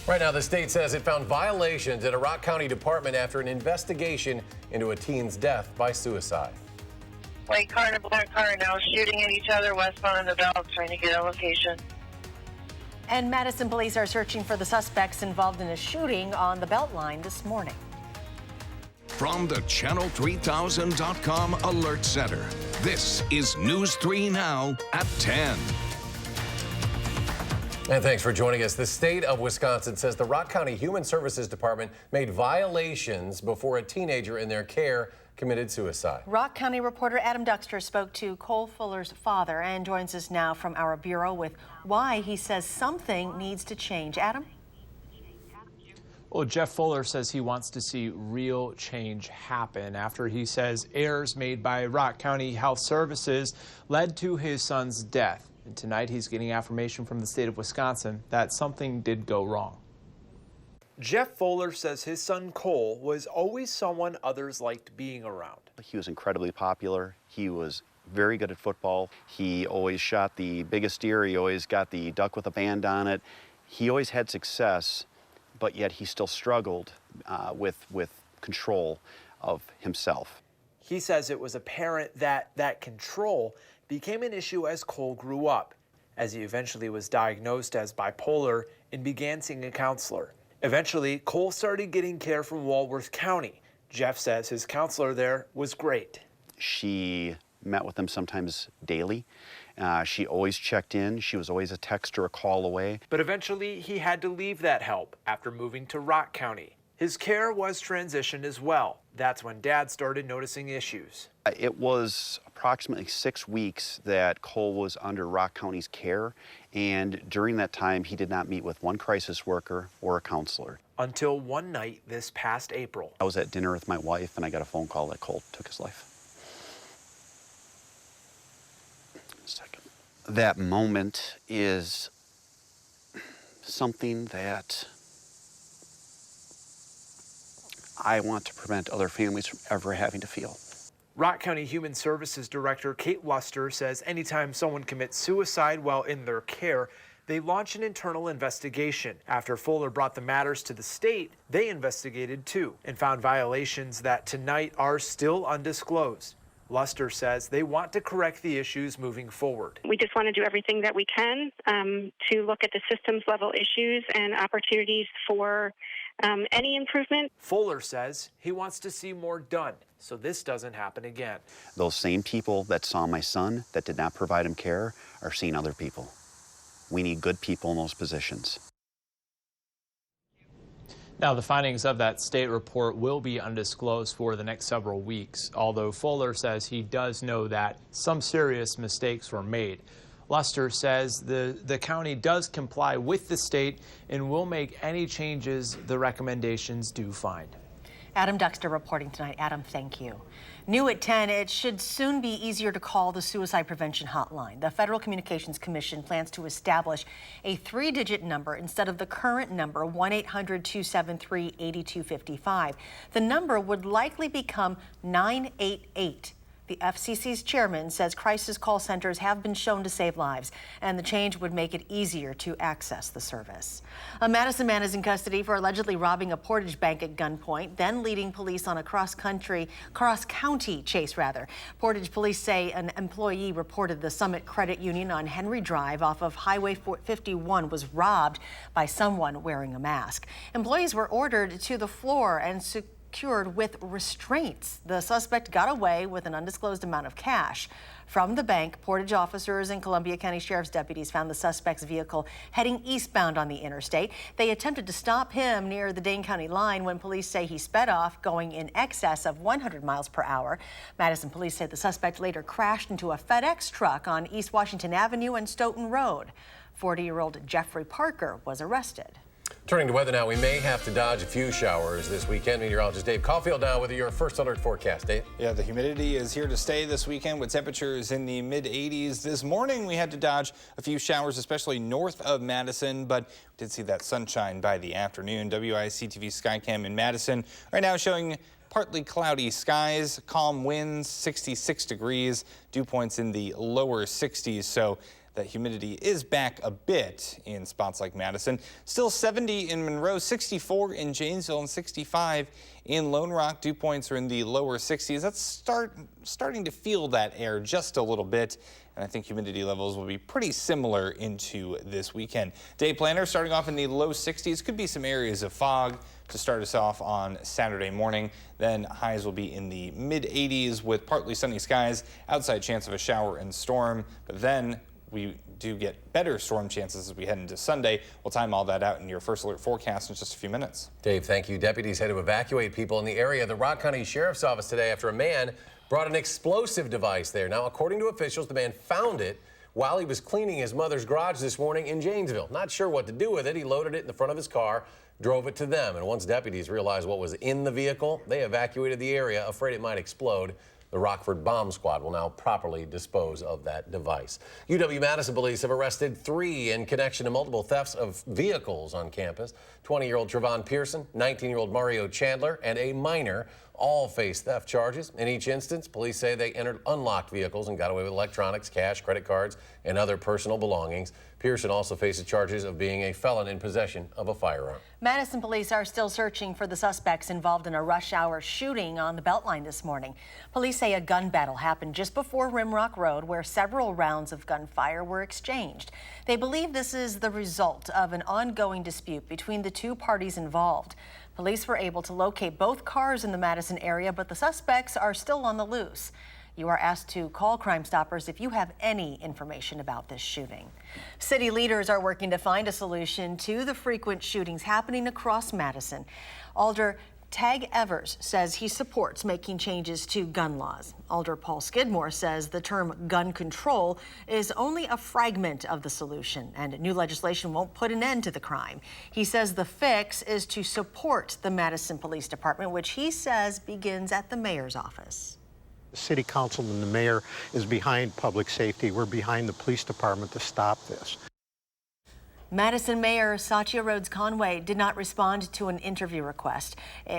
Right now, the state says it found violations at a Rock County department after an investigation into a teen's death by suicide. White car and a black car now shooting at each other westbound in the belt, trying to get a location. And Madison police are searching for the suspects involved in a shooting on the Beltline this morning. From the Channel3000.com Alert Center, this is News 3 Now at 10. And thanks for joining us. The state of Wisconsin says the Rock County Human Services Department made violations before a teenager in their care committed suicide. Rock County reporter Adam Duxter spoke to Cole Fuller's father and joins us now from our bureau with why he says something needs to change. Adam? Well, Jeff Fuller says he wants to see real change happen after he says errors made by Rock County Health Services led to his son's death. And tonight he's getting affirmation from the state of Wisconsin that something did go wrong. Jeff Fuller says his son Cole was always someone others liked being around. He was incredibly popular. He was very good at football. He always shot the biggest deer. He always got the duck with a band on it. He always had success, but yet he still struggled with control of himself. He says it was apparent that that control became an issue as Cole grew up, as he eventually was diagnosed as bipolar and began seeing a counselor. Eventually, Cole started getting care from Walworth County. Jeff says his counselor there was great. She met with him sometimes daily. She always checked in. She was always a text or a call away. But eventually, he had to leave that help after moving to Rock County. His care was transitioned as well. That's when Dad started noticing issues. It was approximately 6 weeks that Cole was under Rock County's care, and during that time, he did not meet with one crisis worker or a counselor. Until one night this past April. I was at dinner with my wife, and I got a phone call that Cole took his life. That moment is something that I want to prevent other families from ever having to feel. Rock County Human Services Director Kate Luster says anytime someone commits suicide while in their care, they launch an internal investigation. After Fuller brought the matters to the state, they investigated too and found violations that tonight are still undisclosed. Luster says they want to correct the issues moving forward. We just want to do everything that we can to look at the systems level issues and opportunities for any improvement. Fuller says he wants to see more done so this doesn't happen again. Those same people that saw my son that did not provide him care are seeing other people. We need good people in those positions. Now, the findings of that state report will be undisclosed for the next several weeks, although Fuller says he does know that some serious mistakes were made. Luster says the county does comply with the state and will make any changes the recommendations do find. Adam Duxter reporting tonight. Adam, thank you. New at 10, it should soon be easier to call the suicide prevention hotline. The Federal Communications Commission plans to establish a 3-digit number instead of the current number, 1-800-273-8255. The number would likely become 988. The FCC's chairman says crisis call centers have been shown to save lives, and the change would make it easier to access the service. A Madison man is in custody for allegedly robbing a Portage bank at gunpoint, then leading police on a cross-county chase. Portage police say an employee reported the Summit Credit Union on Henry Drive off of Highway 51 was robbed by someone wearing a mask. Employees were ordered to the floor and secured with restraints. The suspect got away with an undisclosed amount of cash. From the bank, Portage officers and Columbia County Sheriff's deputies found the suspect's vehicle heading eastbound on the interstate. They attempted to stop him near the Dane County line when police say he sped off, going in excess of 100 miles per hour. Madison police say the suspect later crashed into a FedEx truck on East Washington Avenue and Stoughton Road. 40-year-old Jeffrey Parker was arrested. Turning to weather now, we may have to dodge a few showers this weekend. Meteorologist Dave Caulfield now with your first alert forecast. Dave? Yeah, the humidity is here to stay this weekend with temperatures in the mid-80s. This morning we had to dodge a few showers, especially north of Madison, but we did see that sunshine by the afternoon. WISC-TV Skycam in Madison right now showing partly cloudy skies, calm winds, 66 degrees, dew points in the lower 60s. So that humidity is back a bit in spots like Madison. Still 70 in Monroe, 64 in Janesville, and 65 in Lone Rock. Dew points are in the lower 60s. That's starting to feel that air just a little bit. And I think humidity levels will be pretty similar into this weekend. Day planner starting off in the low 60s. Could be some areas of fog to start us off on Saturday morning. Then highs will be in the mid 80s with partly sunny skies. Outside chance of a shower and storm. But then we do get better storm chances as we head into Sunday. We'll time all that out in your first alert forecast in just a few minutes. Dave, thank you. Deputies had to evacuate people in the area of the Rock County Sheriff's Office today after a man brought an explosive device there. Now, according to officials, the man found it while he was cleaning his mother's garage this morning in Janesville. Not sure what to do with it. He loaded it in the front of his car, drove it to them. And once deputies realized what was in the vehicle, they evacuated the area, afraid it might explode. The Rockford Bomb Squad will now properly dispose of that device. UW-Madison police have arrested 3 in connection to multiple thefts of vehicles on campus. 20-year-old Trevon Pearson, 19-year-old Mario Chandler, and a minor all face theft charges. In each instance, police say they entered unlocked vehicles and got away with electronics, cash, credit cards, and other personal belongings. Pearson also faces charges of being a felon in possession of a firearm. Madison police are still searching for the suspects involved in a rush hour shooting on the Beltline this morning. Police say a gun battle happened just before Rimrock Road, where several rounds of gunfire were exchanged. They believe this is the result of an ongoing dispute between the 2 parties involved. Police were able to locate both cars in the Madison area, but the suspects are still on the loose. You are asked to call Crime Stoppers if you have any information about this shooting. City leaders are working to find a solution to the frequent shootings happening across Madison. Alder Tag Evers says he supports making changes to gun laws. Alder Paul Skidmore says the term gun control is only a fragment of the solution, and new legislation won't put an end to the crime. He says the fix is to support the Madison Police Department, which he says begins at the mayor's office. The city council and the mayor is behind public safety. We're behind the police department to stop this. Madison Mayor Satya Rhodes Conway did not respond to an interview request.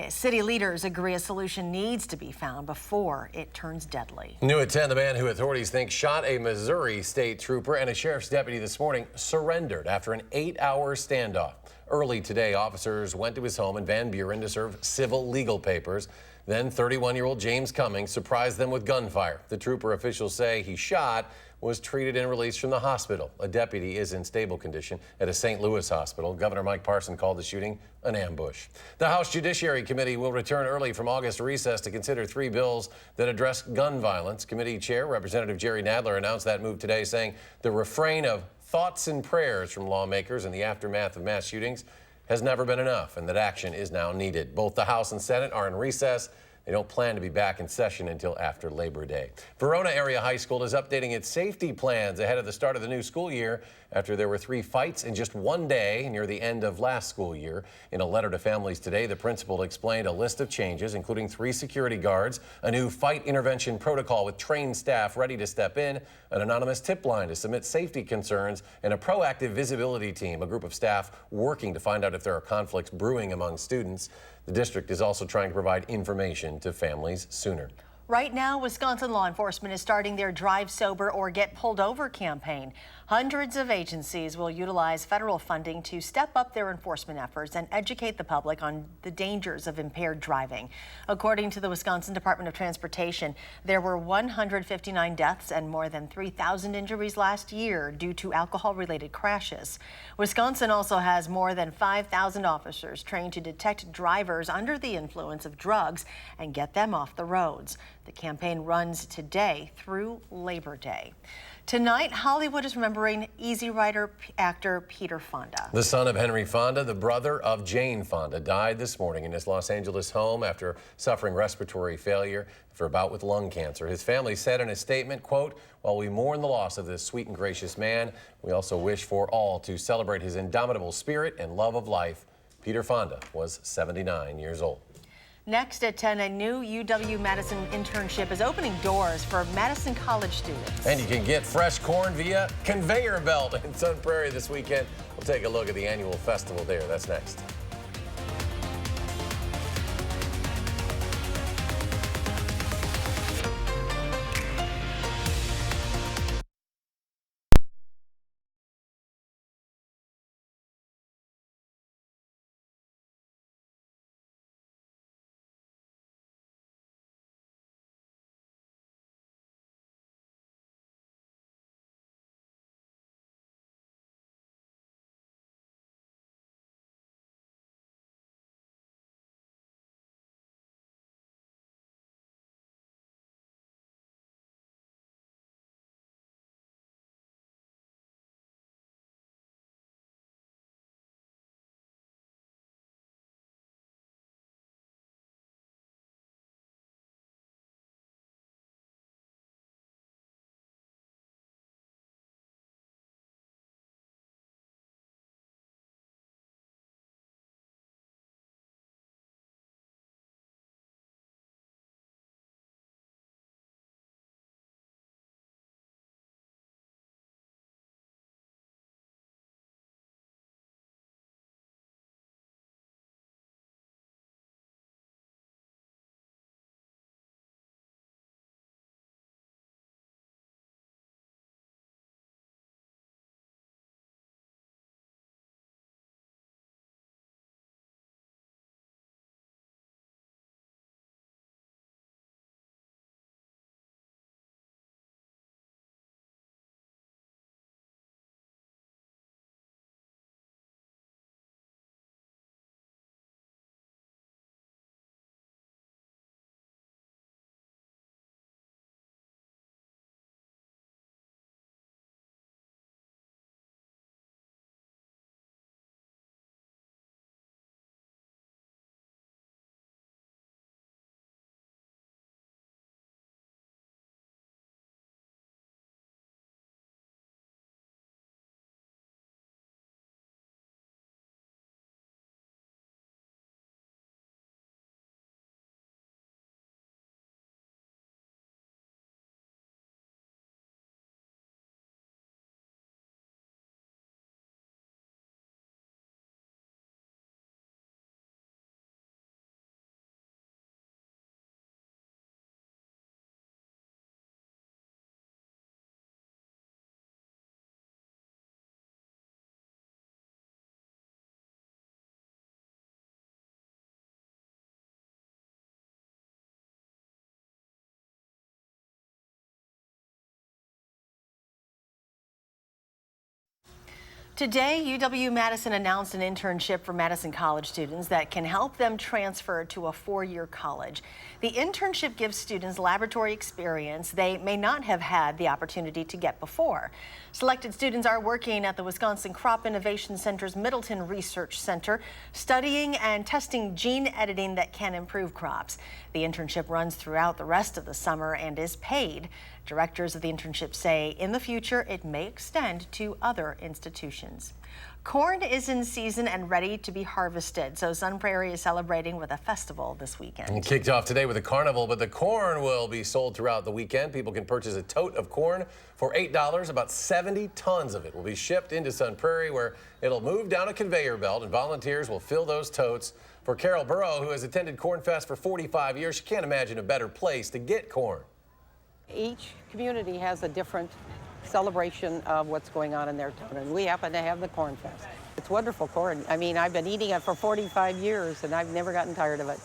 City leaders agree a solution needs to be found before it turns deadly. New at 10, the man who authorities think shot a Missouri state trooper and a sheriff's deputy this morning surrendered after an 8-hour standoff. Early today, officers went to his home in Van Buren to serve civil legal papers. Then 31-year-old James Cummings surprised them with gunfire. The trooper, officials say he shot, was treated and released from the hospital. A deputy is in stable condition at a St. Louis hospital. Governor Mike Parson called the shooting an ambush. The House Judiciary Committee will return early from August recess to consider 3 bills that address gun violence. Committee Chair Representative Jerry Nadler announced that move today, saying the refrain of thoughts and prayers from lawmakers in the aftermath of mass shootings has never been enough, and that action is now needed. Both the House and Senate are in recess. They don't plan to be back in session until after Labor Day. Verona Area High School is updating its safety plans ahead of the start of the new school year after there were 3 fights in just one day near the end of last school year. In a letter to families today, the principal explained a list of changes, including 3 security guards, a new fight intervention protocol with trained staff ready to step in, an anonymous tip line to submit safety concerns, and a proactive visibility team, a group of staff working to find out if there are conflicts brewing among students. The district is also trying to provide information to families sooner. Right now, Wisconsin law enforcement is starting their Drive Sober or Get Pulled Over campaign. Hundreds of agencies will utilize federal funding to step up their enforcement efforts and educate the public on the dangers of impaired driving. According to the Wisconsin Department of Transportation, there were 159 deaths and more than 3,000 injuries last year due to alcohol-related crashes. Wisconsin also has more than 5,000 officers trained to detect drivers under the influence of drugs and get them off the roads. The campaign runs today through Labor Day. Tonight, Hollywood is remembering Easy Rider actor Peter Fonda. The son of Henry Fonda, the brother of Jane Fonda, died this morning in his Los Angeles home after suffering respiratory failure for a bout with lung cancer. His family said in a statement, quote, "While we mourn the loss of this sweet and gracious man, we also wish for all to celebrate his indomitable spirit and love of life." Peter Fonda was 79 years old. Next at 10, a new UW-Madison internship is opening doors for Madison College students. And you can get fresh corn via conveyor belt in Sun Prairie this weekend. We'll take a look at the annual festival there. That's next. Today, UW-Madison announced an internship for Madison College students that can help them transfer to a four-year college. The internship gives students laboratory experience they may not have had the opportunity to get before. Selected students are working at the Wisconsin Crop Innovation Center's Middleton Research Center, studying and testing gene editing that can improve crops. The internship runs throughout the rest of the summer and is paid. Directors of the internship say in the future it may extend to other institutions. Corn is in season and ready to be harvested, so Sun Prairie is celebrating with a festival this weekend. It kicked off today with a carnival, but the corn will be sold throughout the weekend. People can purchase a tote of corn for $8. About 70 tons of it will be shipped into Sun Prairie, where it'll move down a conveyor belt, and volunteers will fill those totes. For Carol Burrow, who has attended Corn Fest for 45 years, she can't imagine a better place to get corn. Each community has a different celebration of what's going on in their town, and we happen to have the Corn Fest. It's wonderful corn. I mean, I've been eating it for 45 years, and I've never gotten tired of it.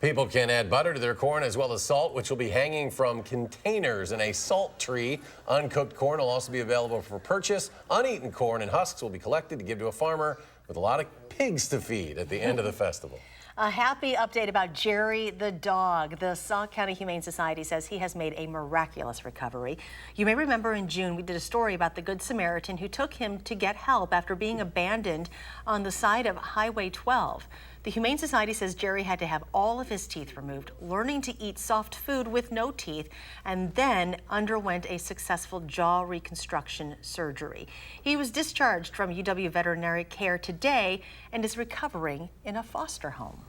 People can add butter to their corn as well as salt, which will be hanging from containers in a salt tree. Uncooked corn will also be available for purchase. Uneaten corn and husks will be collected to give to a farmer with a lot of pigs to feed at the end of the festival. A happy update about Jerry the dog. The Sauk County Humane Society says he has made a miraculous recovery. You may remember in June we did a story about the Good Samaritan who took him to get help after being abandoned on the side of Highway 12. The Humane Society says Jerry had to have all of his teeth removed, learning to eat soft food with no teeth, and then underwent a successful jaw reconstruction surgery. He was discharged from UW Veterinary Care today and is recovering in a foster home.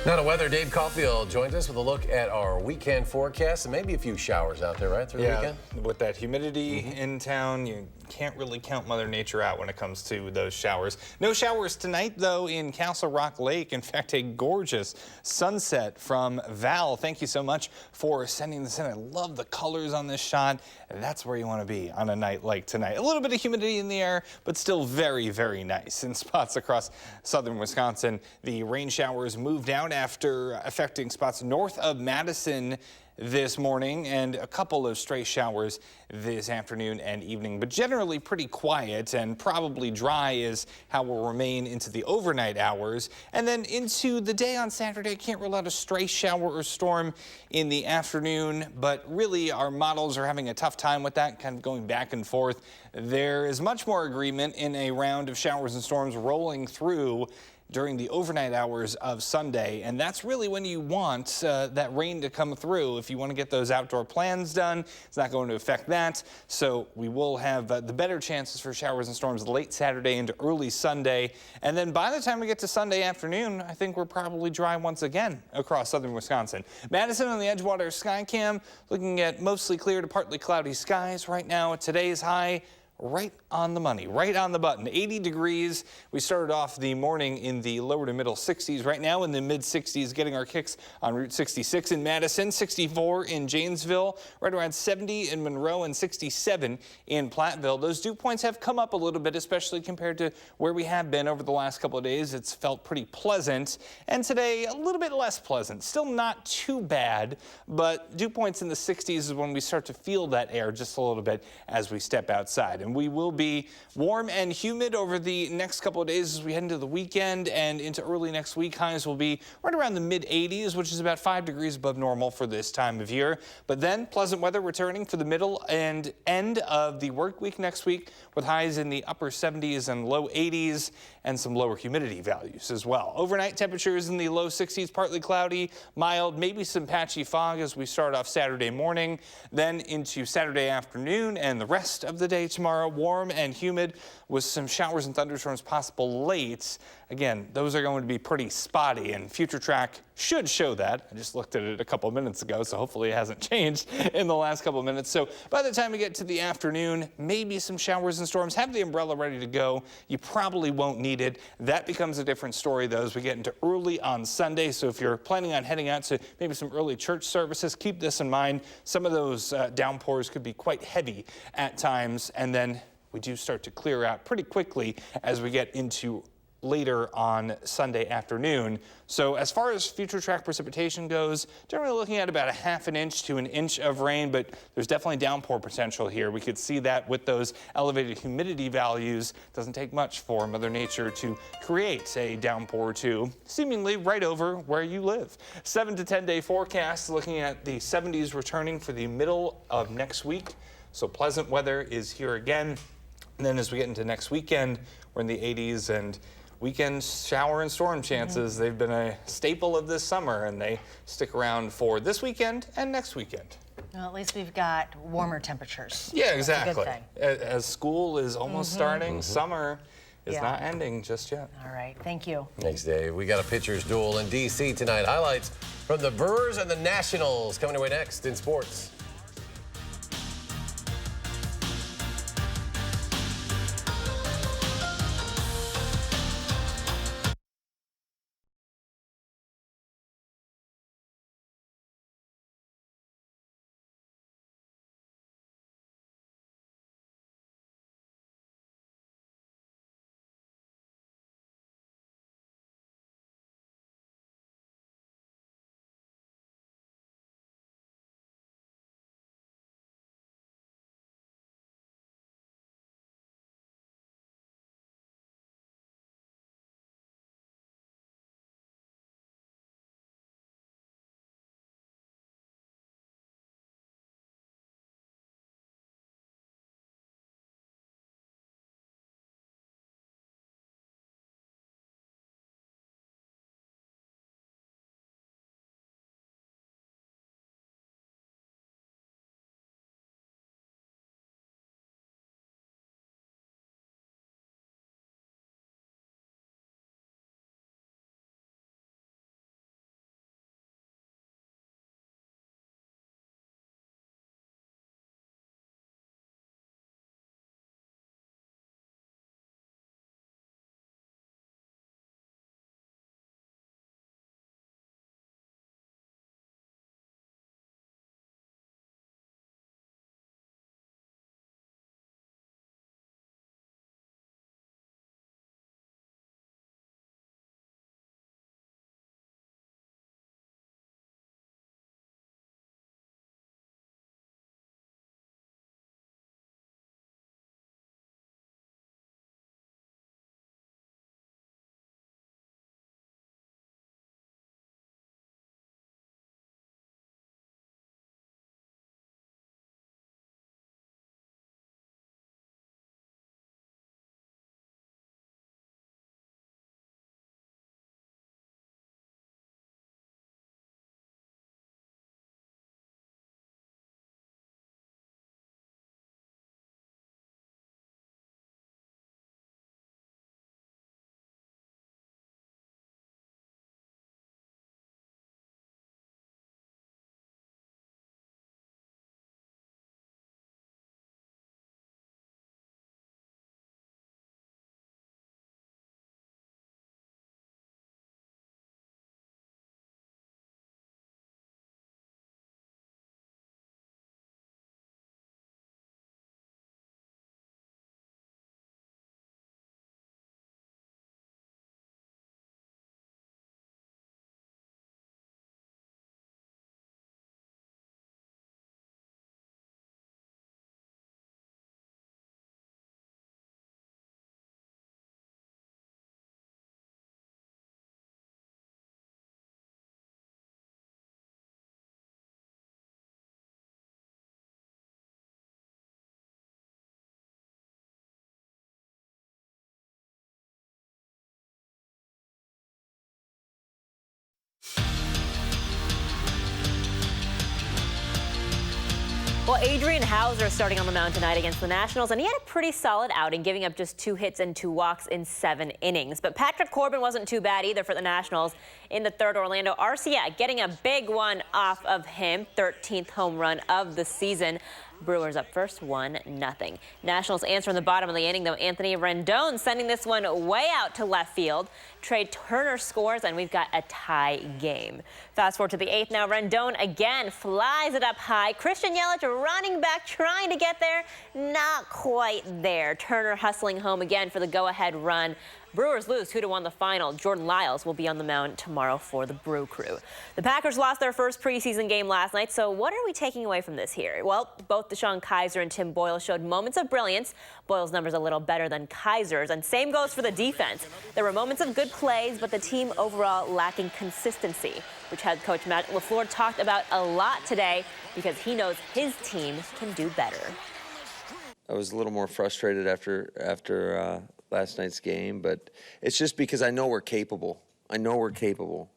Now to weather, Dave Caulfield joins us with a look at our weekend forecast and maybe a few showers out there, right, through the weekend? With that humidity in town, you can't really count Mother Nature out when it comes to those showers. No showers tonight, though, in Castle Rock Lake. In fact, a gorgeous sunset from Val. Thank you so much for sending this in. I love the colors on this shot. That's where you want to be on a night like tonight. A little bit of humidity in the air, but still very, very nice. In spots across southern Wisconsin, the rain showers moved out after affecting spots north of Madison this morning, and a couple of stray showers this afternoon and evening, but generally pretty quiet and probably dry is how we'll remain into the overnight hours. And then into the day on Saturday, can't rule out a stray shower or storm in the afternoon, but really our models are having a tough time with that, kind of going back and forth. There is much more agreement in a round of showers and storms rolling through during the overnight hours of Sunday, and that's really when you want that rain to come through. If you want to get those outdoor plans done, it's not going to affect that, so we will have the better chances for showers and storms late Saturday into early Sunday, and then by the time we get to Sunday afternoon, I think we're probably dry once again across southern Wisconsin. Madison on the Edgewater Skycam, looking at mostly clear to partly cloudy skies right now. Today's high right on the money, right on the button, 80 degrees. We started off the morning in the lower to middle 60s. Right now in the mid 60s, getting our kicks on Route 66 in Madison, 64 in Janesville, right around 70 in Monroe, and 67 in Platteville. Those dew points have come up a little bit, especially compared to where we have been over the last couple of days. It's felt pretty pleasant, and today a little bit less pleasant. Still not too bad, but dew points in the 60s is when we start to feel that air just a little bit as we step outside. And we will be warm and humid over the next couple of days as we head into the weekend and into early next week. Highs will be right around the mid 80s, which is about 5 degrees above normal for this time of year. But then pleasant weather returning for the middle and end of the work week next week, with highs in the upper 70s and low 80s and some lower humidity values as well. Overnight temperatures in the low 60s, partly cloudy, mild, maybe some patchy fog as we start off Saturday morning, then into Saturday afternoon and the rest of the day tomorrow. Warm and humid with some showers and thunderstorms possible late. Again, those are going to be pretty spotty, and Future Track should show that. I just looked at it a couple minutes ago, so hopefully it hasn't changed in the last couple minutes. So by the time we get to the afternoon, maybe some showers and storms. Have the umbrella ready to go. You probably won't need it. That becomes a different story, though, as we get into early on Sunday. So if you're planning on heading out to maybe some early church services, keep this in mind. Some of those downpours could be quite heavy at times, and then we do start to clear out pretty quickly as we get into later on Sunday afternoon. So as far as future track precipitation goes, generally looking at about a ½ inch to an inch of rain, but there's definitely downpour potential here. We could see that with those elevated humidity values. Doesn't take much for Mother Nature to create a downpour or two, seemingly right over where you live. 7 to 10 day forecast, looking at the 70s returning for the middle of next week. So pleasant weather is here again. And then as we get into next weekend, we're in the 80s, and weekend shower and storm chances, they've been a staple of this summer, and they stick around for this weekend and next weekend. Well, at least we've got warmer temperatures. Yeah, exactly. That's a good thing. As school is almost starting, summer is not ending just yet. All right, thank you. Thanks, Dave. We got a pitcher's duel in D.C. tonight. Highlights from the Brewers and the Nationals coming away next in sports. Well, Adrian Hauser starting on the mound tonight against the Nationals, and he had a pretty solid outing, giving up just 2 hits and 2 walks in 7 innings. But Patrick Corbin wasn't too bad either for the Nationals in the third. Orlando Arcia getting a big one off of him, 13th home run of the season. Brewers up first, 1-0. Nationals answer in the bottom of the inning, though. Anthony Rendon sending this one way out to left field. Trey Turner scores, and we've got a tie game. Fast forward to the 8th now. Rendon again flies it up high. Christian Yelich running back, trying to get there. Not quite there. Turner hustling home again for the go-ahead run Brewers lose 2-1 the final. Jordan Lyles will be on the mound tomorrow for the Brew Crew. The Packers lost their first preseason game last night, so what are we taking away from this here? Well, both Deshaun Kaiser and Tim Boyle showed moments of brilliance. Boyle's numbers a little better than Kaiser's, and same goes for the defense. There were moments of good plays, but the team overall lacking consistency, which head coach Matt LaFleur talked about a lot today because he knows his team can do better. I was a little more frustrated after last night's game, but it's just because I know we're capable. I know we're capable.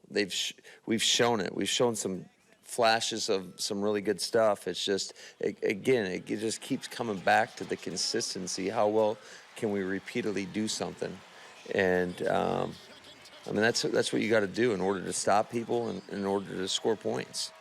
We've shown it. We've shown some flashes of some really good stuff. It's just, again, it just keeps coming back to the consistency. How well can we repeatedly do something? And I mean, that's what you got to do in order to stop people and in order to score points.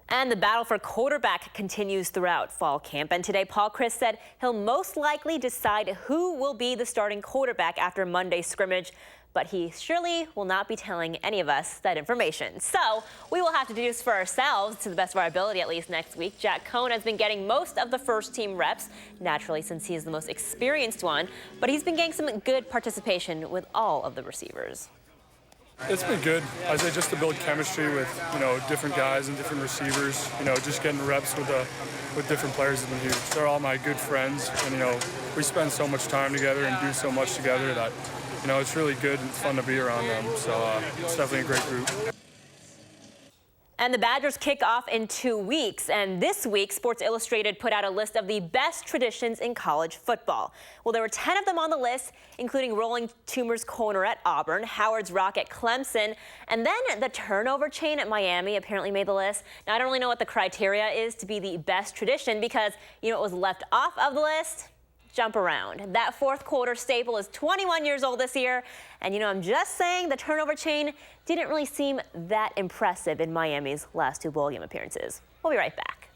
And the battle for quarterback continues throughout fall camp. And today, Paul Chryst said he'll most likely decide who will be the starting quarterback after Monday's scrimmage. But he surely will not be telling any of us that information. So we will have to do this for ourselves, to the best of our ability, at least next week. Jack Cohn has been getting most of the first-team reps, naturally, since he is the most experienced one. But he's been getting some good participation with all of the receivers. It's been good. I say just to build chemistry with, different guys and different receivers. Just getting reps with different players has been huge. They're all my good friends, and we spend so much time together and do so much together that it's really good and fun to be around them. So it's definitely a great group. And the Badgers kick off in 2 weeks. And this week, Sports Illustrated put out a list of the best traditions in college football. Well, there were 10 of them on the list, including Rolling Toomer's corner at Auburn, Howard's Rock at Clemson, and then the turnover chain at Miami apparently made the list. Now, I don't really know what the criteria is to be the best tradition because, it was left off of the list. Jump around. That fourth quarter staple is 21 years old this year. And I'm just saying the turnover chain didn't really seem that impressive in Miami's last 2 bowl game appearances. We'll be right back.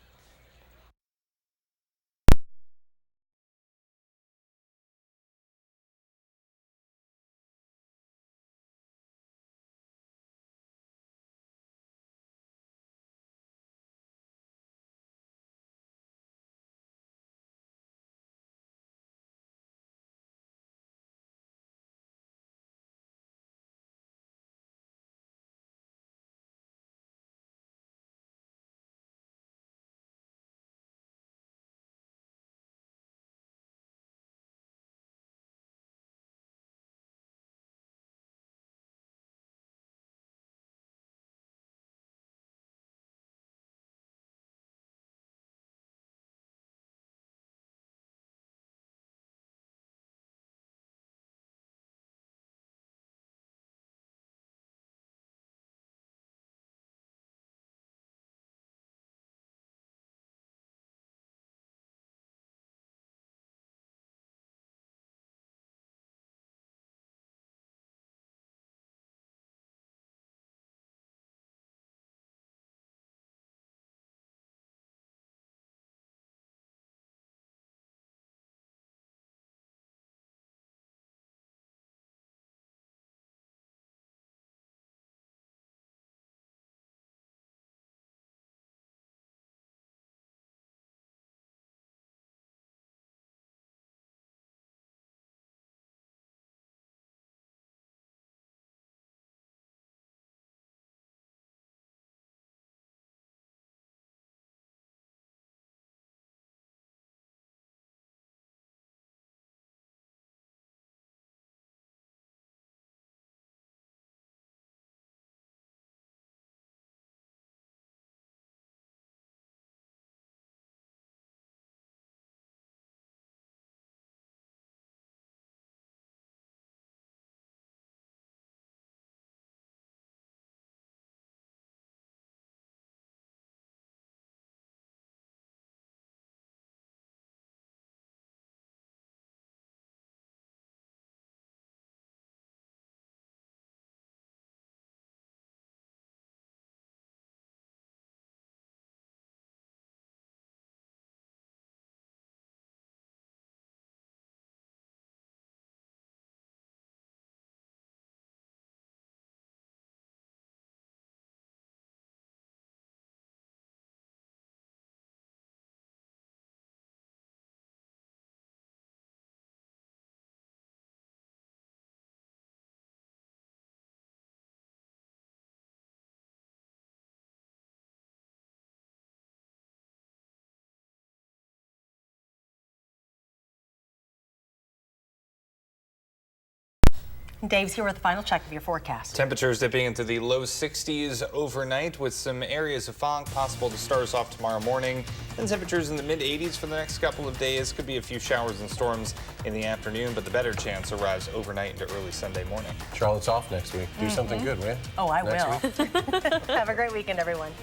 Dave's here with the final check of your forecast. Temperatures dipping into the low 60s overnight with some areas of fog possible to start us off tomorrow morning. And temperatures in the mid 80s for the next couple of days. Could be a few showers and storms in the afternoon, but the better chance arrives overnight into early Sunday morning. Charlotte's off next week. Do something good, will you? Oh, I Next will. week? Have a great weekend, everyone.